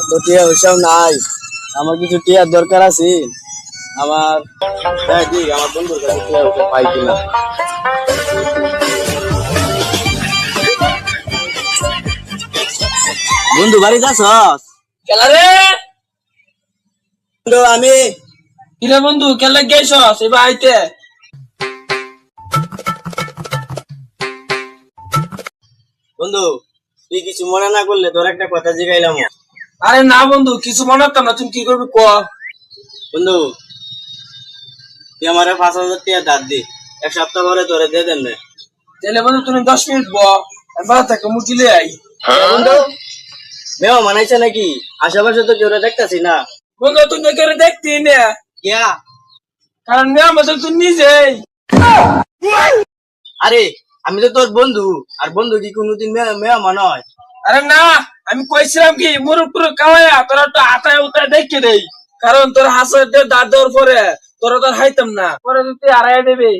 তো টিয়া ওইসব নাই, আমার কিছু টিয়ার দরকার আছে। আমার আমার বন্ধুর কাছে টিয়া ওইসব পাই কিনা। বন্ধু বাড়ি যাচ্ছস? কেলা রে বন্ধু আমি কিরে বন্ধু কেলা গেছস এবার আইতে? বন্ধু তুই কিছু মনে না করলে তোর একটা কথা জিগাইলাম। আরে না বন্ধু কিছু মনে হতাম না, তুমি কি করবি ক। বন্ধু তুই আমার 5,000 টিয়া ধার দি, এক সপ্তাহ পরে তোরে দিয়ে দেন। তাহলে বন্ধু তুমি 10 মিনিট বাদ থেকে মুটিলে আই। বন্ধু মেও মানাইছে নাকি? আশেপাশে তো কেউ দেখতেছি না। বন্ধু তুমি করে দেখতি না, কিয়া? কারণ মেয়ে আমাদের তুই নিজেই। আরে আমি তো তোর বন্ধু, আর বন্ধু কি কোনোদিন মেয়া মনে হয়? আরে না, আমি কইছিলাম কি মোর উপরে কামাইয়া তোরা তো আতায় উতায় দেখে দেই, কারণ তোর হাসে দাঁত দেওয়ার পরে তোরা তোর হাইতাম না, পরে তুই আড়াই দেবে।